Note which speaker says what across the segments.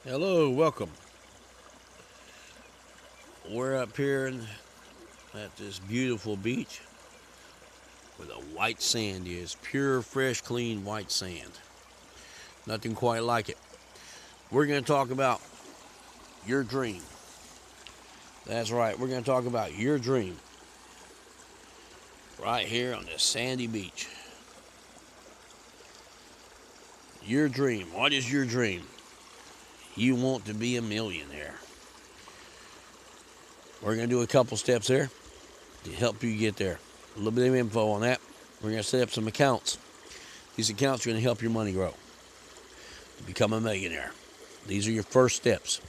Speaker 1: Hello, welcome. We're up here at this beautiful beach where the white sand is. Pure, fresh, clean white sand. Nothing quite like it. We're going to talk about your dream. That's right, we're going to talk about your dream. Right here on this sandy beach. Your dream. What is your dream? You want to be a millionaire. We're going to do a couple steps there to help you get there. A little bit of info on that. We're going to set up some accounts. These accounts are going to help your money grow. Become a millionaire. These are your first steps.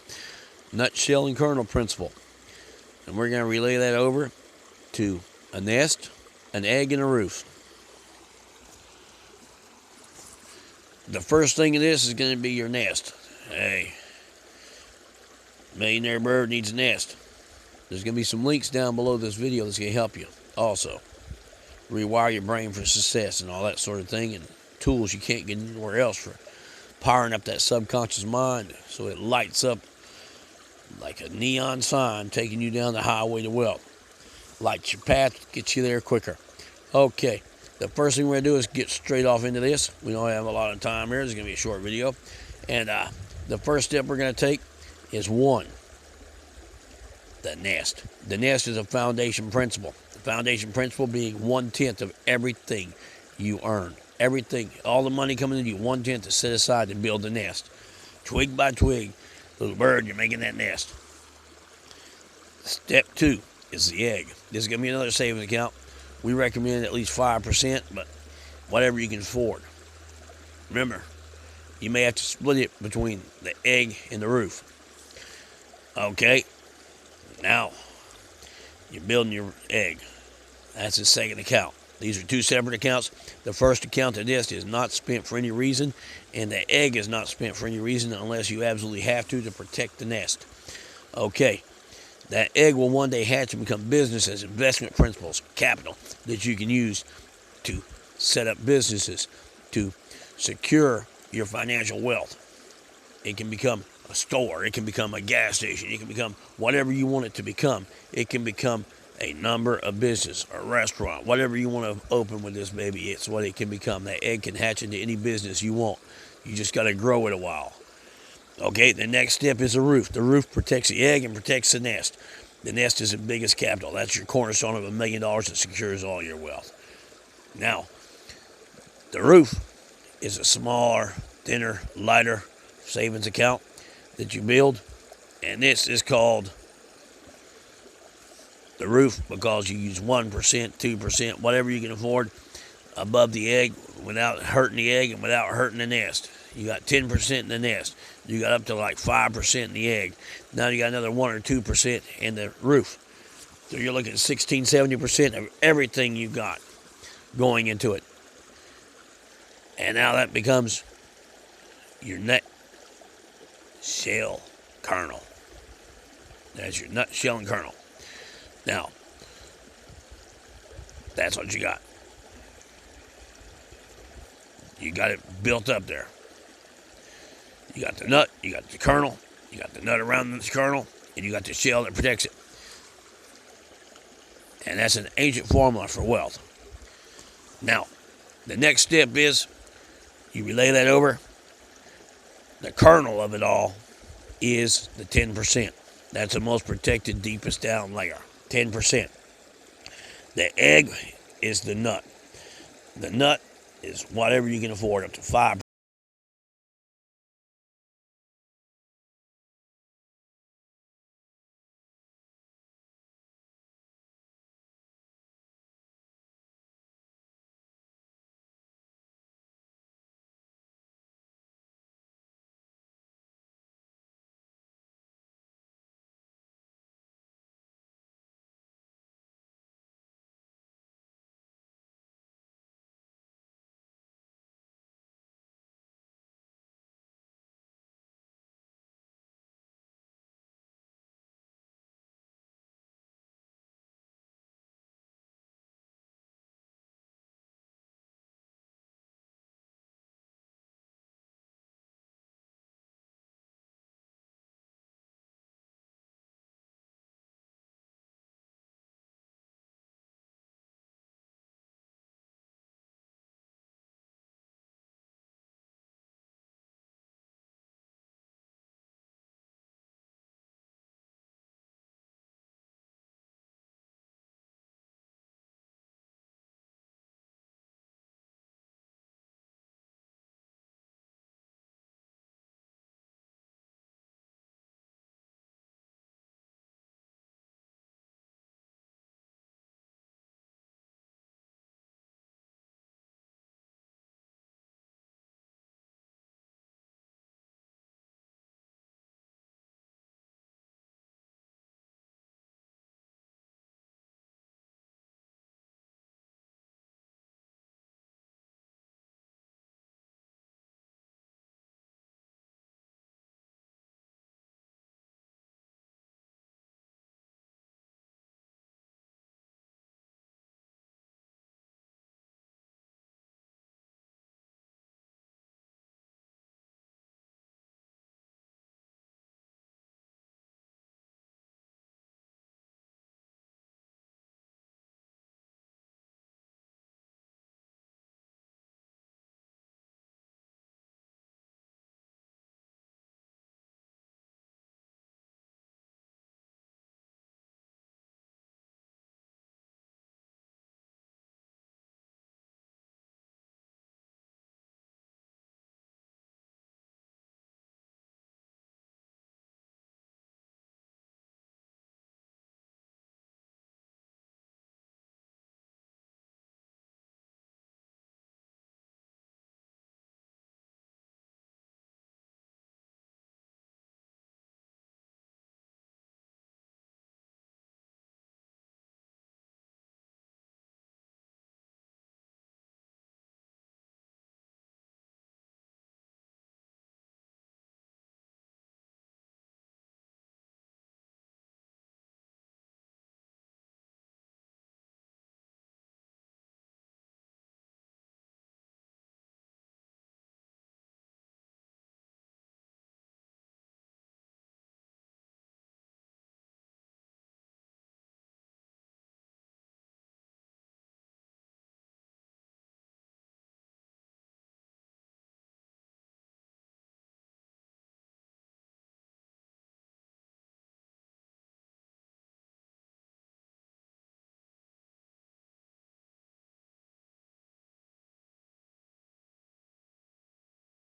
Speaker 1: Nutshell and kernel principle. And we're going to relay that over to a nest, an egg, and a roof. The first thing in this is going to be your nest. Hey, millionaire bird needs a nest. There's going to be some links down below this video that's going to help you. Also, rewire your brain for success and all that sort of thing, and tools you can't get anywhere else for powering up that subconscious mind so it lights up like a neon sign taking you down the highway to wealth. Lights your path, gets you there quicker. Okay, the first thing we're going to do is get straight off into this. We don't have a lot of time here. This is going to be a short video. And the first step we're going to take is one. The nest. The nest is a foundation principle. The foundation principle being 1/10 of everything you earn. Everything, all the money coming into you, 1/10 is set aside to build the nest. Twig by twig, little bird, you're making that nest. Step 2 is the egg. This is going to be another savings account. We recommend at least 5%, but whatever you can afford. Remember, you may have to split it between the egg and the roof. Okay? Now, you're building your egg. That's the second account. These are two separate accounts. The first account, the nest, is not spent for any reason, and the egg is not spent for any reason unless you absolutely have to protect the nest. Okay, that egg will one day hatch and become business as investment principles, capital, that you can use to set up businesses, to secure your financial wealth. It can become a store, it can become a gas station, it can become whatever you want it to become. It can become a number of business, a restaurant, whatever you want to open with this baby, it's what it can become. That egg can hatch into any business you want. You just got to grow it a while. Okay, the next step is the roof. The roof protects the egg and protects the nest. The nest is the biggest capital. That's your cornerstone of $1 million that secures all your wealth. Now, the roof is a smaller, thinner, lighter savings account that you build, and this is called the roof because you use 1%, 2%, whatever you can afford above the egg without hurting the egg and without hurting the nest. You got 10% in the nest. You got up to like 5% in the egg. Now you got another 1 or 2% in the roof. So you're looking at 16, 70% of everything you got going into it. And now that becomes your nut shell kernel. That's your nut shell and kernel. Now, that's what you got. You got it built up there. You got the nut, you got the kernel, you got the nut around the kernel, and you got the shell that protects it. And that's an ancient formula for wealth. Now, the next step is you relay that over. The kernel of it all is the 10%. That's the most protected, deepest down layer. 10%. The egg is the nut. The nut is whatever you can afford, up to 5%.